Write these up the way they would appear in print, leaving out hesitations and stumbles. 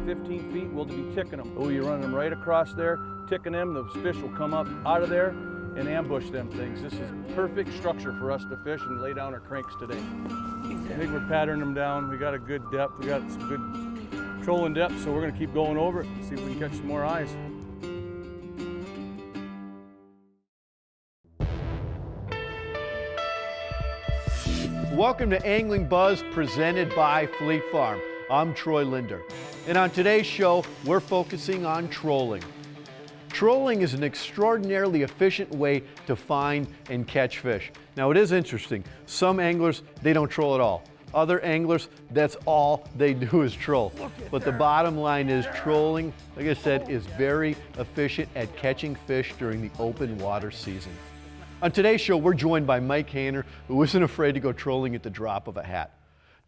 15 feet, we'll be ticking them. Oh, you're running them right across there, ticking them, those fish will come up out of there and ambush them things. This is perfect structure for us to fish and lay down our cranks today. I think we're patterning them down. We got a good depth. We got some good trolling depth, so we're gonna keep going over it and see if we can catch some more eyes. Welcome to Angling Buzz, presented by Fleet Farm. I'm Troy Linder, and on today's show, we're focusing on trolling. Trolling is an extraordinarily efficient way to find and catch fish. Now, it is interesting. Some anglers, they don't troll at all. Other anglers, that's all they do is troll. But the bottom line is trolling, like I said, is very efficient at catching fish during the open water season. On today's show, we're joined by Mike Hehner, who isn't afraid to go trolling at the drop of a hat.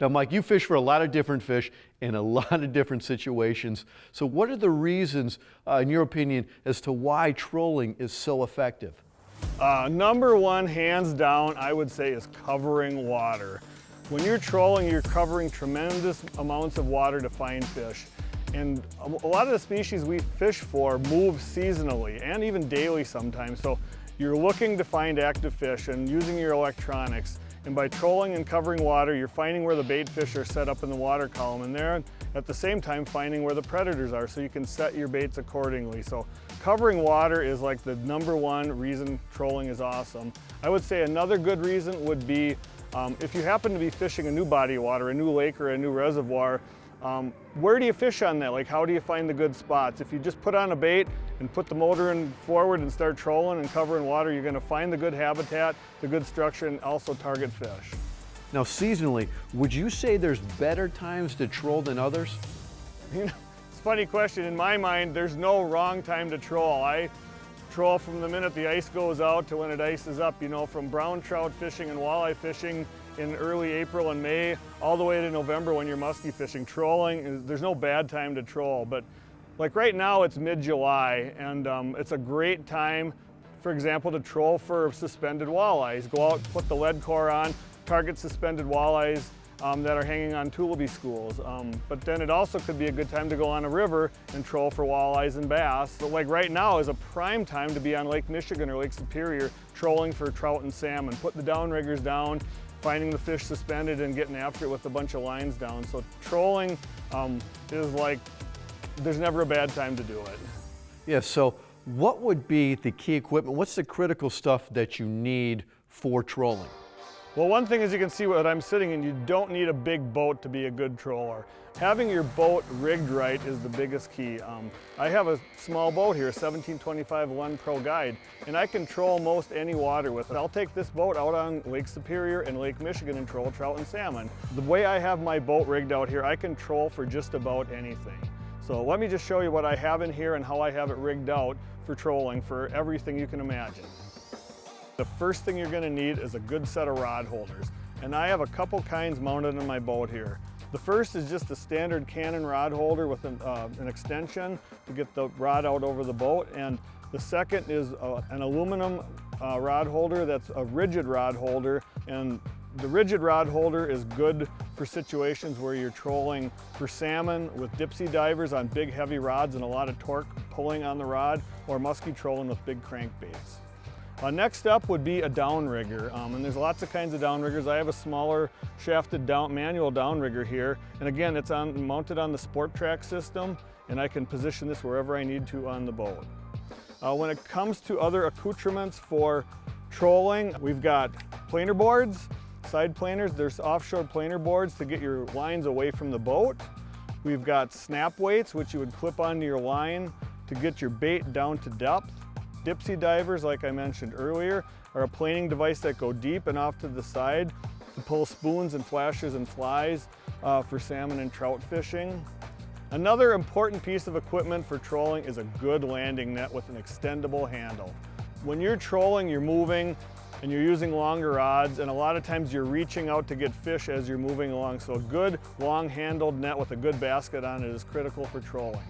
Now, Mike, you fish for a lot of different fish in a lot of different situations. So what are the reasons, in your opinion, as to why trolling is so effective? Number one, hands down, I would say is covering water. When you're trolling, you're covering tremendous amounts of water to find fish. And a lot of the species we fish for move seasonally and even daily sometimes. So you're looking to find active fish and using your electronics. And by trolling and covering water, you're finding where the bait fish are set up in the water column, and there at the same time finding where the predators are so you can set your baits accordingly. So covering water is like the number one reason trolling is awesome. I would say another good reason would be if you happen to be fishing a new body of water, a new lake or a new reservoir, where do you fish on that? Like, how do you find the good spots? If you just put on a bait and put the motor in forward and start trolling and covering water, you're gonna find the good habitat, the good structure, and also target fish. Now, seasonally, would you say there's better times to troll than others? You know, it's a funny question. In my mind, there's no wrong time to troll. I troll from the minute the ice goes out to when it ices up, you know, from brown trout fishing and walleye fishing in early April and May, all the way to November when you're muskie fishing. Trolling, there's no bad time to troll, but like right now it's mid-July, and it's a great time, for example, to troll for suspended walleyes. Go out, put the lead core on, target suspended walleyes that are hanging on tulipy schools. But then it also could be a good time to go on a river and troll for walleyes and bass. So like right now is a prime time to be on Lake Michigan or Lake Superior trolling for trout and salmon. Put the downriggers down, finding the fish suspended and getting after it with a bunch of lines down. So trolling is like, there's never a bad time to do it. Yeah, so what would be the key equipment? What's the critical stuff that you need for trolling? Well, one thing is you can see what I'm sitting in, you don't need a big boat to be a good troller. Having your boat rigged right is the biggest key. I have a small boat here, a 1725 One Pro Guide, and I can troll most any water with it. I'll take this boat out on Lake Superior and Lake Michigan and troll trout and salmon. The way I have my boat rigged out here, I can troll for just about anything. So let me just show you what I have in here and how I have it rigged out for trolling for everything you can imagine. The first thing you're gonna need is a good set of rod holders. And I have a couple kinds mounted on my boat here. The first is just a standard Cannon rod holder with an extension to get the rod out over the boat. And the second is an aluminum rod holder that's a rigid rod holder. And the rigid rod holder is good for situations where you're trolling for salmon with dipsy divers on big heavy rods and a lot of torque pulling on the rod, or muskie trolling with big crankbaits. Next up would be a downrigger, and there's lots of kinds of downriggers. I have a smaller shafted manual downrigger here, and again, it's mounted on the Sport Track system, and I can position this wherever I need to on the boat. When it comes to other accoutrements for trolling, we've got planer boards, side planers. There's offshore planer boards to get your lines away from the boat. We've got snap weights, which you would clip onto your line to get your bait down to depth. Dipsy divers, like I mentioned earlier, are a planing device that go deep and off to the side to pull spoons and flashers and flies for salmon and trout fishing. Another important piece of equipment for trolling is a good landing net with an extendable handle. When you're trolling, you're moving and you're using longer rods, and a lot of times you're reaching out to get fish as you're moving along. So a good long-handled net with a good basket on it is critical for trolling.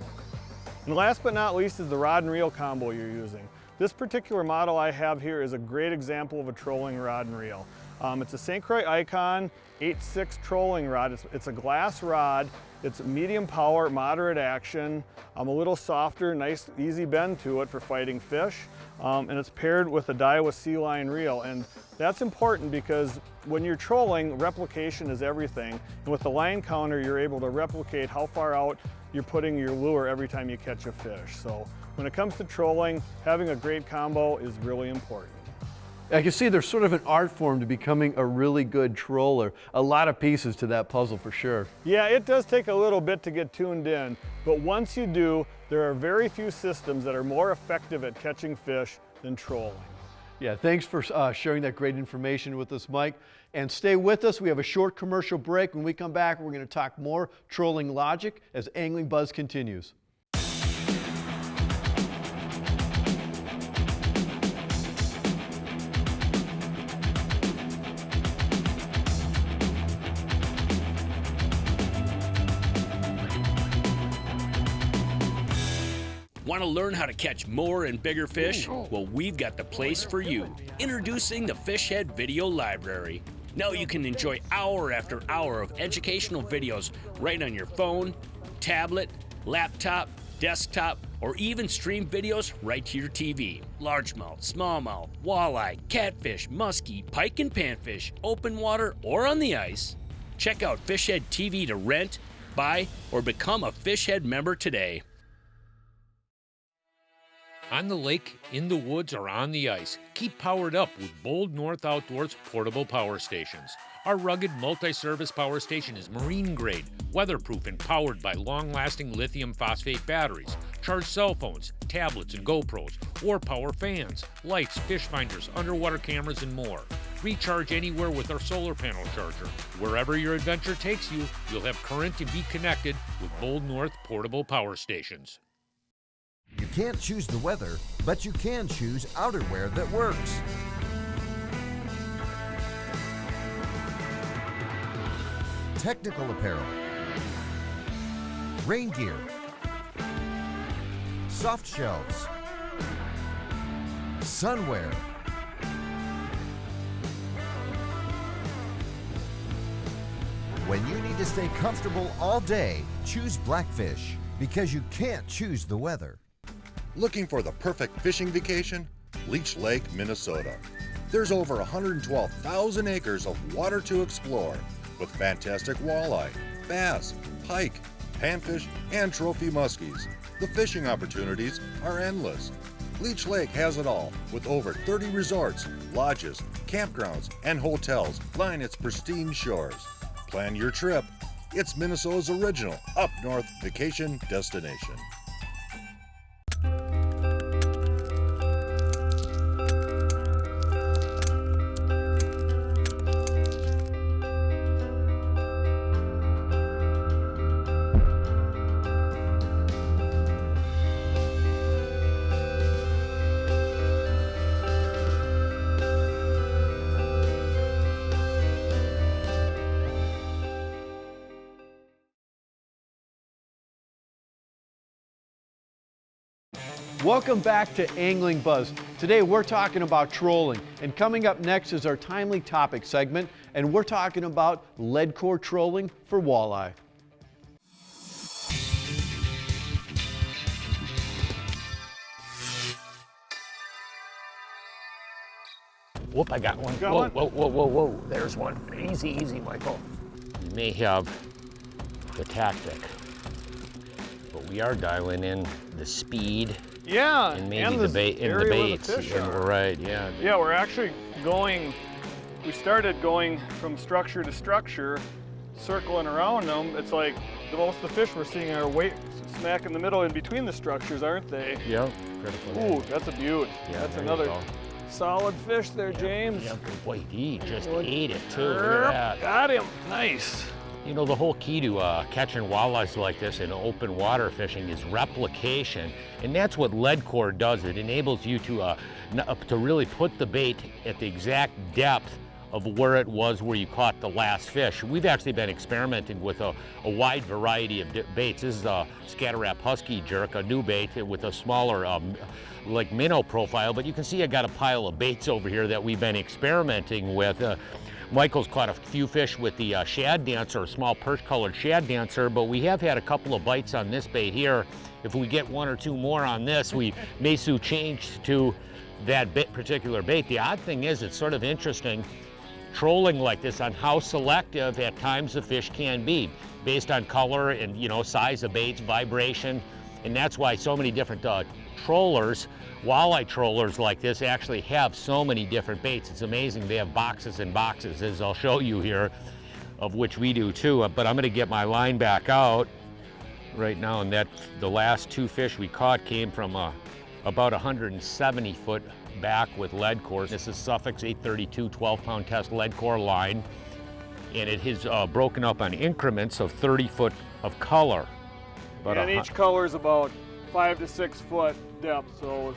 And last but not least is the rod and reel combo you're using. This particular model I have here is a great example of a trolling rod and reel. It's a St. Croix Icon 8.6 trolling rod. It's a glass rod. It's medium power, moderate action, a little softer, nice, easy bend to it for fighting fish. And it's paired with a Daiwa Sea Line reel. And that's important because when you're trolling, replication is everything. And with the line counter, you're able to replicate how far out you're putting your lure every time you catch a fish. So when it comes to trolling, having a great combo is really important. I can see there's sort of an art form to becoming a really good troller. A lot of pieces to that puzzle for sure. Yeah, it does take a little bit to get tuned in, but once you do, there are very few systems that are more effective at catching fish than trolling. Yeah, thanks for sharing that great information with us, Mike. And stay with us. We have a short commercial break. When we come back, we're going to talk more trolling logic as Angling Buzz continues. Want to learn how to catch more and bigger fish? Well, we've got the place for you. Introducing the Fish Head Video Library. Now you can enjoy hour after hour of educational videos right on your phone, tablet, laptop, desktop, or even stream videos right to your TV. Largemouth, smallmouth, walleye, catfish, muskie, pike and panfish, open water, or on the ice. Check out Fish Head TV to rent, buy, or become a Fish Head member today. On the lake, in the woods, or on the ice, keep powered up with Bold North Outdoors portable power stations. Our rugged multi-service power station is marine grade, weatherproof, and powered by long-lasting lithium phosphate batteries. Charge cell phones, tablets, and GoPros, or power fans, lights, fish finders, underwater cameras, and more. Recharge anywhere with our solar panel charger. Wherever your adventure takes you, you'll have current and be connected with Bold North portable power stations. You can't choose the weather, but you can choose outerwear that works. Technical apparel, rain gear, soft shells, sunwear, when you need to stay comfortable all day, choose Blackfish, because you can't choose the weather. Looking for the perfect fishing vacation? Leech Lake, Minnesota. There's over 112,000 acres of water to explore with fantastic walleye, bass, pike, panfish, and trophy muskies. The fishing opportunities are endless. Leech Lake has it all with over 30 resorts, lodges, campgrounds, and hotels line its pristine shores. Plan your trip. It's Minnesota's original up north vacation destination. Welcome back to Angling Buzz. Today we're talking about trolling, and coming up next is our timely topic segment, and we're talking about lead core trolling for walleye. Whoop, I got one. Got Whoa, one? whoa, whoa, whoa, whoa. There's one. Easy, easy, Michael. You may have the tactic, but we are dialing in the speed Yeah, and maybe the the bait and the area where baits. fish And are. we're right, yeah. Yeah, we're actually going, we started going from structure to structure, circling around them. It's like most of the fish we're seeing are way smack in the middle in between the structures, aren't they? Yep. Critical. Ooh, that's a beaut. Yeah, That's there you another go. solid fish there, James. Yeah, good boy. He just ate it too. Look at that. Got him. Nice. You know, the whole key to catching walleyes like this in open water fishing is replication, and that's what lead core does. It enables you to really put the bait at the exact depth of where it was where you caught the last fish. We've actually been experimenting with a wide variety of baits. This is a Scatter Wrap Husky Jerk, a new bait with a smaller like minnow profile, but you can see I got a pile of baits over here that we've been experimenting with. Michael's caught a few fish with the shad dancer, a small perch-colored shad dancer, but we have had a couple of bites on this bait here. If we get one or two more on this, we may soon change to that particular bait. The odd thing is, it's sort of interesting trolling like this on how selective at times the fish can be based on color and, you know, size of baits, vibration, and that's why so many different trollers, walleye trollers like this, actually have so many different baits. It's amazing. They have boxes and boxes, as I'll show you here, of which we do too. But I'm going to get my line back out right now, and that the last two fish we caught came from about 170 foot back with lead core. This is Suffolk's 832 12-pound test lead core line, and it is broken up on increments of 30 foot of color. And each color is about 5 to 6 foot depth, so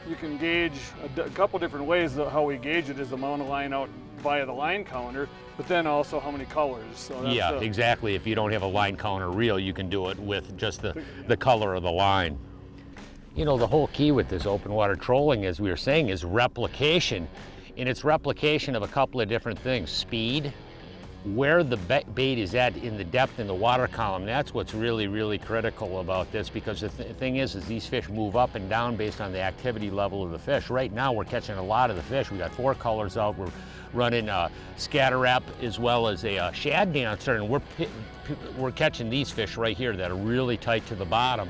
you can gauge a couple different ways. How we gauge it is the amount of line out via the line counter, but then also how many colors. So that's yeah, exactly. If you don't have a line counter reel, you can do it with just the color of the line. You know, the whole key with this open water trolling, as we were saying, is replication. And it's replication of a couple of different things. Speed, where the bait is at in the depth in the water column. That's what's really, really critical about this, because the thing is these fish move up and down based on the activity level of the fish. Right now we're catching a lot of the fish. We got 4 colors out. We're running a Scatter Wrap as well as a shad dancer, and we're catching these fish right here that are really tight to the bottom.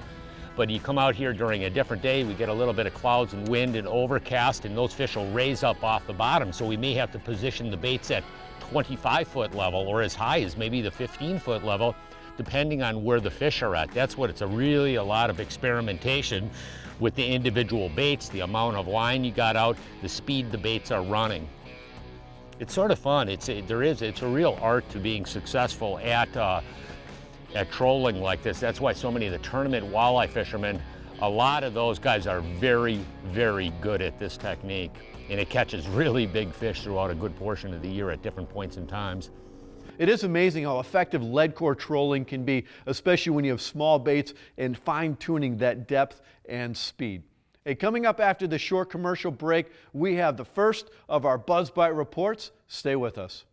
But you come out here during a different day, we get a little bit of clouds and wind and overcast, and those fish will raise up off the bottom. So we may have to position the baits at 25-foot level, or as high as maybe the 15-foot level, depending on where the fish are at. That's what it's really a lot of experimentation with the individual baits, the amount of line you got out, the speed the baits are running. It's sort of fun. It's a real art to being successful at trolling like this. That's why so many of the tournament walleye fishermen, a lot of those guys are very, very good at this technique. And it catches really big fish throughout a good portion of the year at different points and times. It is amazing how effective lead core trolling can be, especially when you have small baits and fine-tuning that depth and speed. Hey, coming up after the short commercial break, we have the first of our Buzz Bite reports. Stay with us.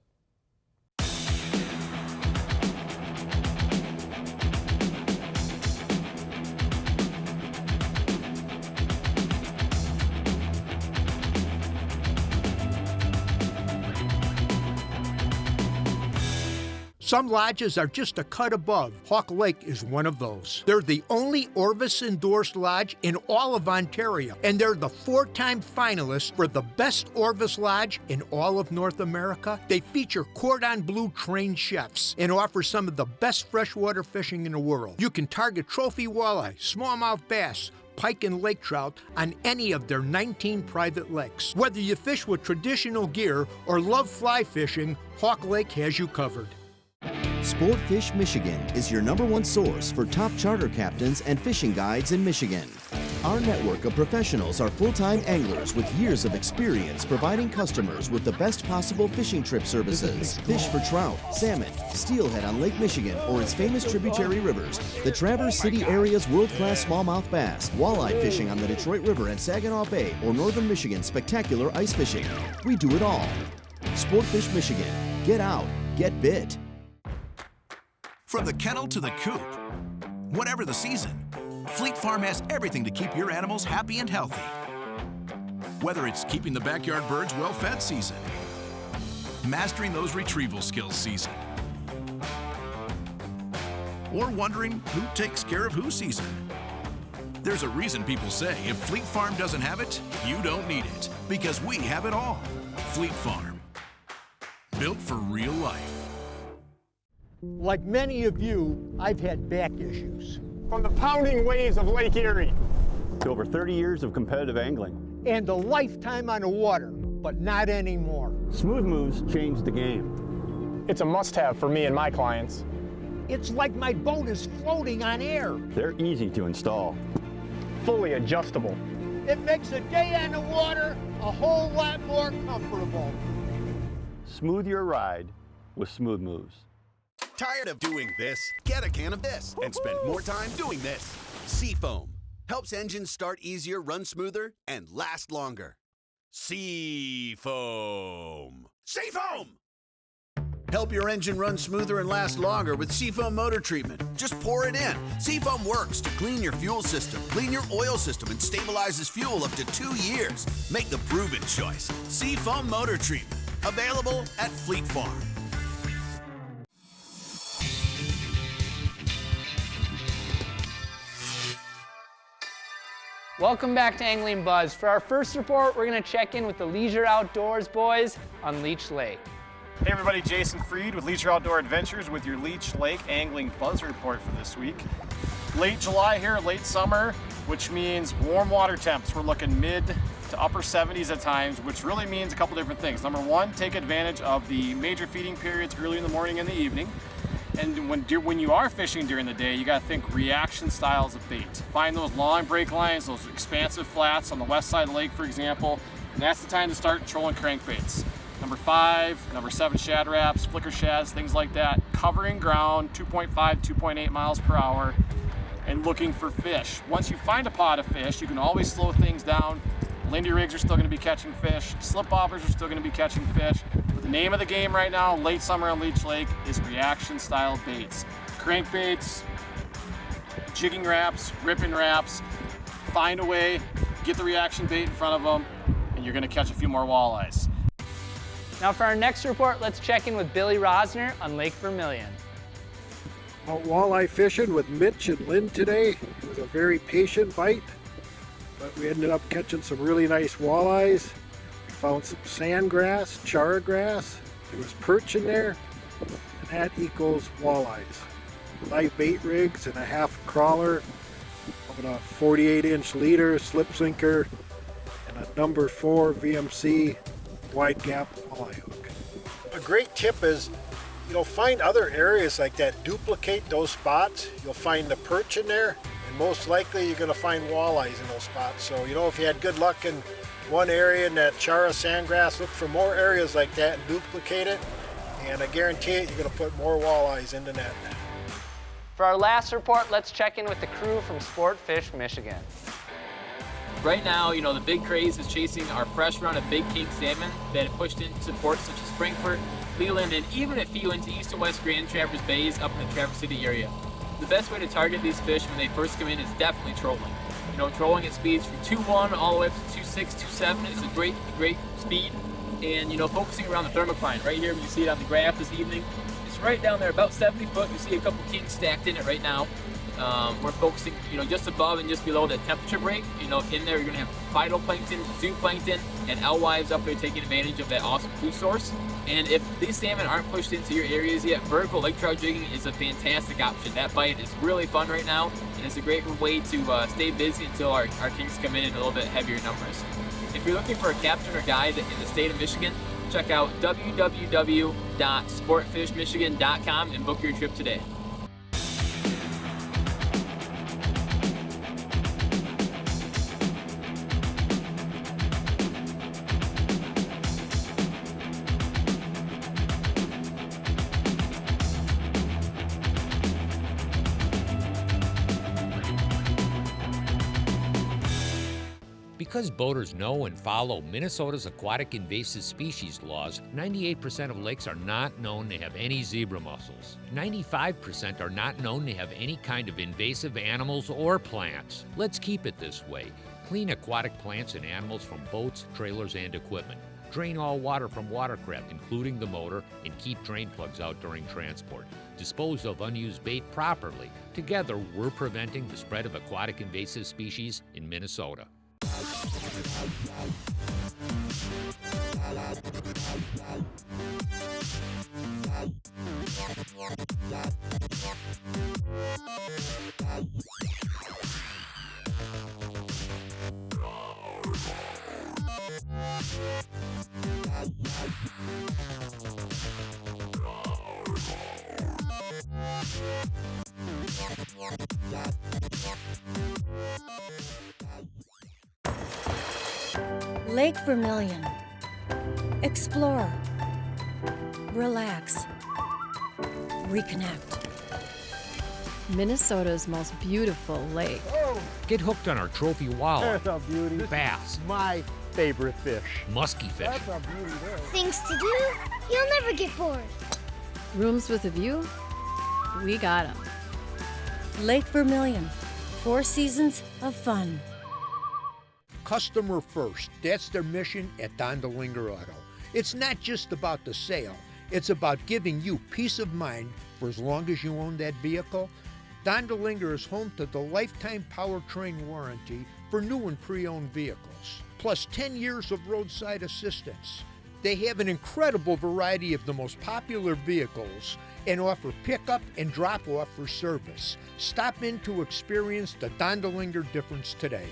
Some lodges are just a cut above. Hawk Lake is one of those. They're the only Orvis-endorsed lodge in all of Ontario, and they're the 4-time finalists for the best Orvis lodge in all of North America. They feature cordon bleu trained chefs and offer some of the best freshwater fishing in the world. You can target trophy walleye, smallmouth bass, pike and lake trout on any of their 19 private lakes. Whether you fish with traditional gear or love fly fishing, Hawk Lake has you covered. Sportfish Michigan is your #1 source for top charter captains and fishing guides in Michigan. Our network of professionals are full-time anglers with years of experience providing customers with the best possible fishing trip services. Fish for trout, salmon, steelhead on Lake Michigan or its famous tributary rivers, the Traverse City area's world-class smallmouth bass, walleye fishing on the Detroit River and Saginaw Bay, or Northern Michigan's spectacular ice fishing. We do it all. Sportfish Michigan. Get out. Get bit. From the kennel to the coop, whatever the season, Fleet Farm has everything to keep your animals happy and healthy. Whether it's keeping the backyard birds well-fed season, mastering those retrieval skills season, or wondering who takes care of who season. There's a reason people say if Fleet Farm doesn't have it, you don't need it, because we have it all. Fleet Farm, built for real life. Like many of you, I've had back issues. From the pounding waves of Lake Erie to over 30 years of competitive angling. And a lifetime on the water, but not anymore. Smooth Moves changed the game. It's a must-have for me and my clients. It's like my boat is floating on air. They're easy to install. Fully adjustable. It makes a day on the water a whole lot more comfortable. Smooth your ride with Smooth Moves. Tired of doing this? Get a can of this and spend more time doing this. Seafoam helps engines start easier, run smoother, and last longer. Seafoam. Seafoam! Help your engine run smoother and last longer with Seafoam motor treatment. Just pour it in. Seafoam works to clean your fuel system, clean your oil system, and stabilizes fuel up to 2 years. Make the proven choice. Seafoam motor treatment. Available at Fleet Farm. Welcome back to Angling Buzz. For our first report, we're going to check in with the Leisure Outdoors boys on Leech Lake. Hey everybody, Jason Freed with Leisure Outdoor Adventures with your Leech Lake Angling Buzz report for this week. Late July here, late summer, which means warm water temps. We're looking mid to upper 70s at times, which really means a couple different things. Number one, take advantage of the major feeding periods early in the morning and the evening. And when you are fishing during the day, you gotta think reaction styles of bait. Find those long break lines, those expansive flats on the west side of the lake, for example, and that's the time to start trolling crankbaits. Number 5, number 7 shad wraps, flicker shads, things like that. Covering ground, 2.5, 2.8 miles per hour, and looking for fish. Once you find a pot of fish, you can always slow things down. Lindy rigs are still gonna be catching fish. Slip bobbers are still gonna be catching fish. But the name of the game right now, late summer on Leech Lake, is reaction style baits. Crankbaits, jigging wraps, ripping wraps. Find a way, get the reaction bait in front of them, and you're gonna catch a few more walleyes. Now for our next report, let's check in with Billy Rosner on Lake Vermilion. Out walleye fishing with Mitch and Lynn today. It was a very patient bite, but we ended up catching some really nice walleyes. We found some sandgrass, chargrass. There was perch in there, and that equals walleyes. Live bait rigs and a half crawler, with a 48-inch leader, slip sinker, and a number 4 VMC wide gap walleye hook. A great tip is, find other areas like that, duplicate those spots. You'll find the perch in there, and most likely you're going to find walleyes in those spots. So, if you had good luck in one area in that chara sandgrass, look for more areas like that and duplicate it, and I guarantee it, you're going to put more walleyes in the net. For our last report, let's check in with the crew from Sport Fish Michigan. Right now, the big craze is chasing our fresh run of big king salmon that have pushed into ports such as Frankfort, Leland, and even a few into east and west Grand Traverse Bays up in the Traverse City area. The best way to target these fish when they first come in is definitely trolling. Trolling at speeds from 2.1 all the way up to 2.6, 2.7 is a great speed. And, focusing around the thermocline, right here, when you see it on the graph this evening, it's right down there, about 70 foot. You see a couple kings stacked in it right now. We're focusing, just above and just below the temperature break. In there, you're going to have phytoplankton, zooplankton, and alewives up there taking advantage of that awesome food source. And if these salmon aren't pushed into your areas yet, vertical lake trout jigging is a fantastic option. That bite is really fun right now, and it's a great way to stay busy until our kings come in a little bit heavier numbers. If you're looking for a captain or guide in the state of Michigan, check out www.sportfishmichigan.com and book your trip today. Because boaters know and follow Minnesota's aquatic invasive species laws, 98% of lakes are not known to have any zebra mussels. 95% are not known to have any kind of invasive animals or plants. Let's keep it this way. Clean aquatic plants and animals from boats, trailers, and equipment. Drain all water from watercraft, including the motor, and keep drain plugs out during transport. Dispose of unused bait properly. Together, we're preventing the spread of aquatic invasive species in Minnesota. Lake Vermilion. Explore. relax, reconnect. Minnesota's most beautiful lake. Get hooked on our trophy walleye, That's a beauty. bass, My favorite fish. musky fish, That's a beauty there. Things to do? You'll never get bored. Rooms with a view? We got 'em. Lake Vermilion, 4 seasons of fun. Customer first. That's their mission at Dondelinger Auto. It's not just about the sale. It's about giving you peace of mind for as long as you own that vehicle. Dondelinger is home to the lifetime powertrain warranty for new and pre-owned vehicles, plus 10 years of roadside assistance. They have an incredible variety of the most popular vehicles and offer pickup and drop-off for service. Stop in to experience the Dondelinger difference today.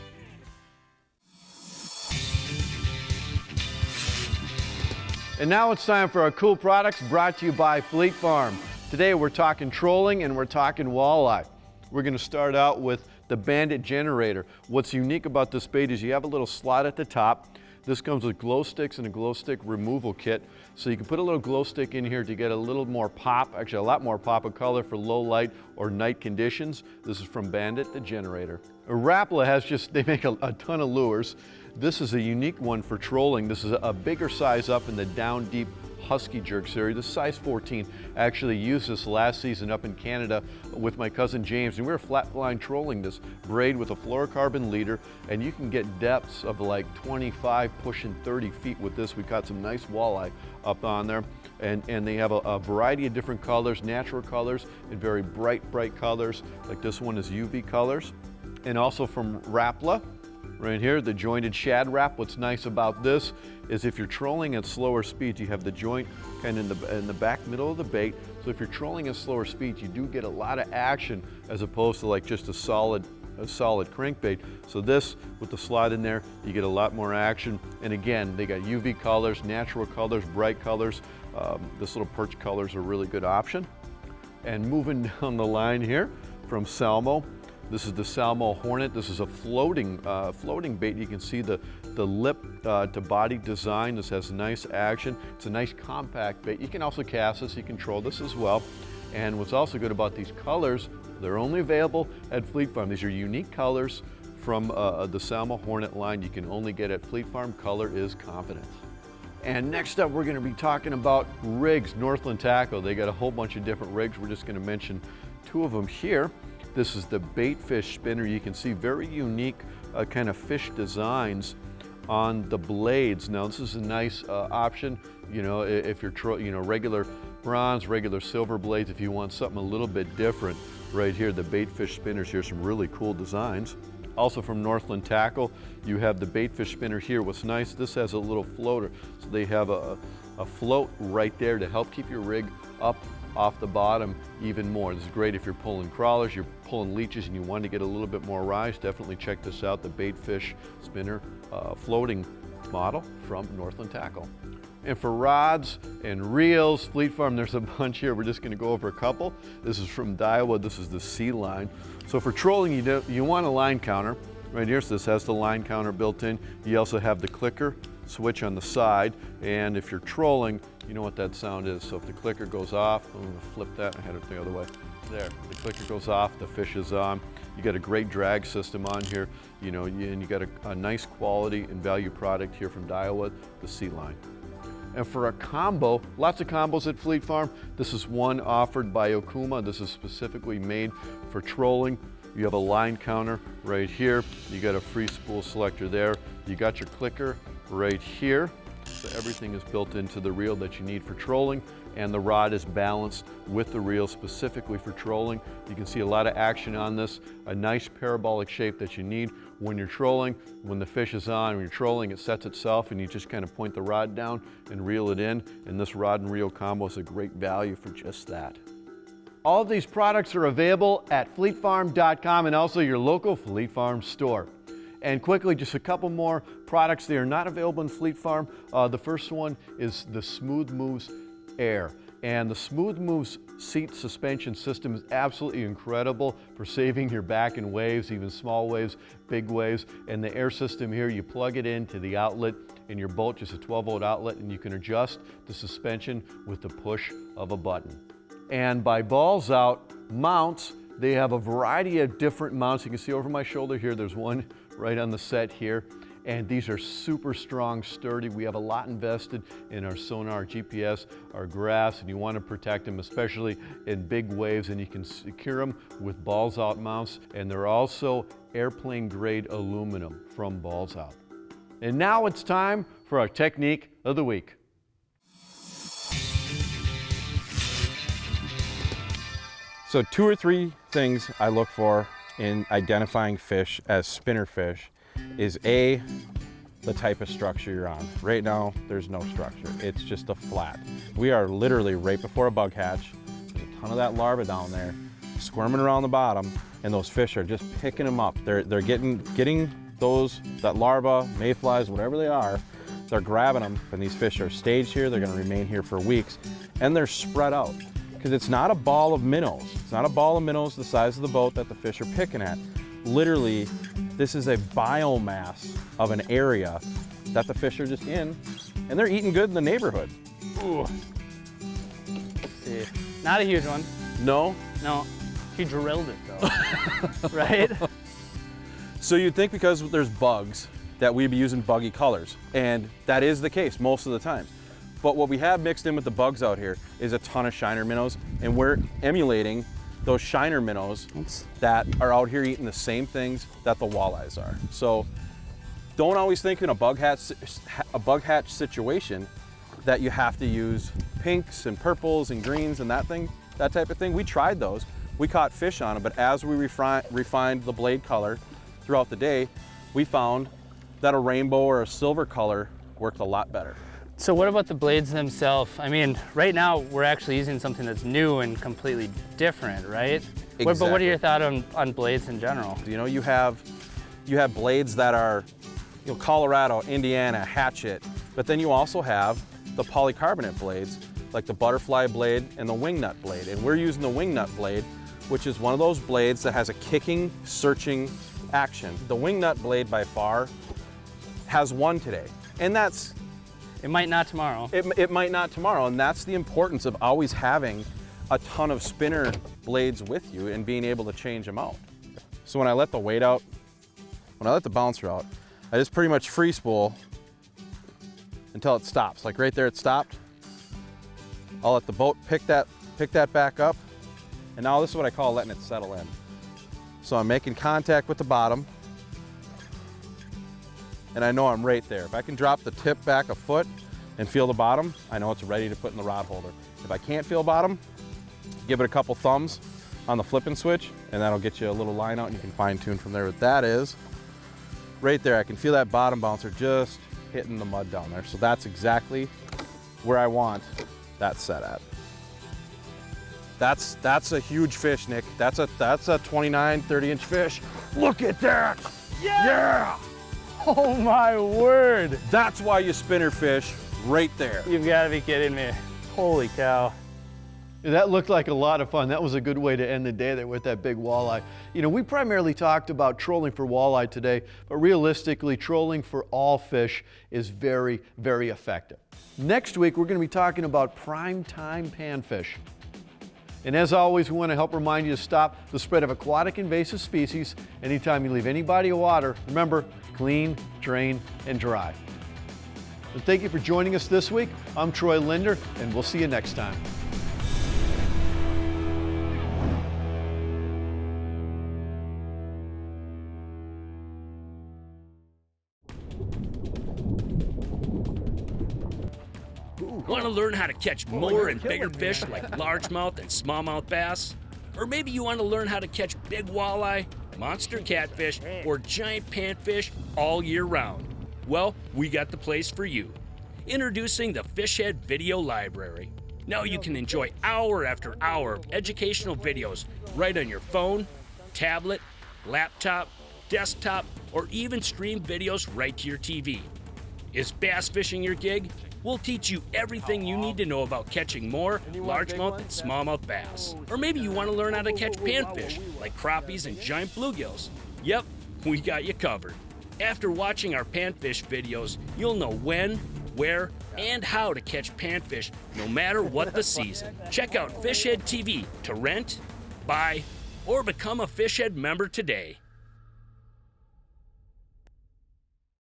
And now it's time for our cool products brought to you by Fleet Farm. Today we're talking trolling and we're talking walleye. We're going to start out with the Bandit generator. What's unique about this bait is you have a little slot at the top. This comes with glow sticks and a glow stick removal kit. So you can put a little glow stick in here to get a little more pop, actually a lot more pop of color for low light or night conditions. This is from Bandit, the generator. Rapala has they make a ton of lures. This is a unique one for trolling. This is a bigger size up in the down deep Husky Jerk series. This size 14. I actually used this last season up in Canada with my cousin James, and we were flatline trolling this braid with a fluorocarbon leader, and you can get depths of like 25, pushing 30 feet with this. We caught some nice walleye up on there, and they have a variety of different colors, natural colors, and very bright colors. Like this one is UV colors. And also from Rapala, right here, the jointed shad wrap. What's nice about this is if you're trolling at slower speeds, you have the joint kind of in the back middle of the bait. So if you're trolling at slower speeds, you do get a lot of action as opposed to like just a solid crankbait. So this, with the slot in there, you get a lot more action. And again, they got UV colors, natural colors, bright colors. This little perch color is a really good option. And moving down the line here from Salmo, this is the Salmo Hornet. This is a floating bait. You can see the lip to body design. This has nice action. It's a nice compact bait. You can also cast this, you control this as well. And what's also good about these colors, they're only available at Fleet Farm. These are unique colors from the Salmo Hornet line. You can only get at Fleet Farm. Color is confidence. And next up, we're going to be talking about rigs, Northland Tackle. They got a whole bunch of different rigs. We're just going to mention 2 of them here. This is the bait fish spinner. You can see very unique kind of fish designs on the blades. Now this is a nice option, you know, if you're, regular bronze, regular silver blades, if you want something a little bit different. Right here, the bait fish spinners, here's some really cool designs. Also from Northland Tackle, you have the bait fish spinner here. What's nice, this has a little floater. So they have a float right there to help keep your rig up off the bottom even more. This is great if you're pulling crawlers, you're pulling leeches, and you want to get a little bit more rise. Definitely check this out, the bait fish spinner floating model from Northland Tackle. And for rods and reels, Fleet Farm, there's a bunch here. We're just going to go over a couple. This is from Daiwa. This is the C line. So for trolling, you want a line counter. Right here, so this has the line counter built in. You also have the clicker switch on the side, and if you're trolling, you know what that sound is. So if the clicker goes off, I'm going to flip that, I had it the other way. There, the clicker goes off, the fish is on. You got a great drag system on here, you know, and you got a nice quality and value product here from Daiwa, the C line. And for a combo, lots of combos at Fleet Farm. This is one offered by Okuma. This is specifically made for trolling. You have a line counter right here. You got a free spool selector there. You got your clicker right here. So everything is built into the reel that you need for trolling, and the rod is balanced with the reel specifically for trolling. You can see a lot of action on this, a nice parabolic shape that you need when you're trolling. When the fish is on, when you're trolling, it sets itself and you just kind of point the rod down and reel it in, and this rod and reel combo is a great value for just that. All of these products are available at fleetfarm.com and also your local Fleet Farm store. And quickly, just a couple more products. They are not available in Fleet Farm. The first one is the Smooth Moves Air. And the Smooth Moves seat suspension system is absolutely incredible for saving your back in waves, even small waves, big waves. And the air system here, you plug it into the outlet in your boat, just a 12-volt outlet, and you can adjust the suspension with the push of a button. And by Balls Out mounts, they have a variety of different mounts. You can see over my shoulder here, there's one right on the set here. And these are super strong, sturdy. We have a lot invested in our sonar, GPS, our graphs, and you want to protect them, especially in big waves, and you can secure them with Balls Out mounts. And they're also airplane grade aluminum from Balls Out. And now it's time for our technique of the week. So 2 or 3 things I look for in identifying fish as spinner fish is A, the type of structure you're on. Right now, there's no structure. It's just a flat. We are literally right before a bug hatch. There's a ton of that larva down there, squirming around the bottom, and those fish are just picking them up. They're getting that larva, mayflies, whatever they are, they're grabbing them, and these fish are staged here. They're gonna remain here for weeks, and they're spread out. Because it's not a ball of minnows. It's not a ball of minnows the size of the boat that the fish are picking at. Literally, this is a biomass of an area that the fish are just in, and they're eating good in the neighborhood. Ooh. See, not a huge one. No? No, he drilled it though, right? So you'd think because there's bugs that we'd be using buggy colors, and that is the case most of the time. But what we have mixed in with the bugs out here is a ton of shiner minnows, and we're emulating those shiner minnows that are out here eating the same things that the walleyes are. So don't always think in a bug hatch situation that you have to use pinks and purples and greens and that type of thing. We tried those. We caught fish on them, but as we refined the blade color throughout the day, we found that a rainbow or a silver color worked a lot better. So what about the blades themselves? I mean, right now we're actually using something that's new and completely different, right? Exactly. But what are your thoughts on blades in general? You know, you have blades that are, Colorado, Indiana, hatchet, but then you also have the polycarbonate blades, like the butterfly blade and the wingnut blade. And we're using the wingnut blade, which is one of those blades that has a kicking, searching action. The wingnut blade by far has won today, and that's, it might not tomorrow. It might not tomorrow, and that's the importance of always having a ton of spinner blades with you and being able to change them out. So when I let the weight out, when I let the bouncer out, I just pretty much free spool until it stops. Like right there, it stopped. I'll let the boat pick that back up, and now this is what I call letting it settle in. So I'm making contact with the bottom, and I know I'm right there. If I can drop the tip back a foot and feel the bottom, I know it's ready to put in the rod holder. If I can't feel bottom, give it a couple thumbs on the flipping switch, and that'll get you a little line out, and you can fine tune from there. But that is, right there, I can feel that bottom bouncer just hitting the mud down there. So that's exactly where I want that set at. That's a huge fish, Nick. That's a 29, 30-inch fish. Look at that! Yeah! Oh my word! That's why you spinner fish right there. You've got to be kidding me. Holy cow. That looked like a lot of fun. That was a good way to end the day there with that big walleye. You know, we primarily talked about trolling for walleye today, but realistically, trolling for all fish is very, very effective. Next week, we're going to be talking about prime time panfish. And as always, we want to help remind you to stop the spread of aquatic invasive species. Anytime you leave any body of water, remember, clean, drain, and dry. And thank you for joining us this week. I'm Troy Linder, and we'll see you next time. Want to learn how to catch more and bigger fish like largemouth and smallmouth bass? Or maybe you want to learn how to catch big walleye, monster catfish, or giant panfish all year round? Well, we got the place for you. Introducing the Fishhead Video Library. Now you can enjoy hour after hour of educational videos right on your phone, tablet, laptop, desktop, or even stream videos right to your TV. Is bass fishing your gig? We'll teach you everything you need to know about catching more largemouth and smallmouth bass. Or maybe you want to learn how to catch panfish like crappies and giant bluegills. Yep, we got you covered. After watching our panfish videos, you'll know when, where, and how to catch panfish no matter what the season. Check out Fishhead TV to rent, buy, or become a Fishhead member today.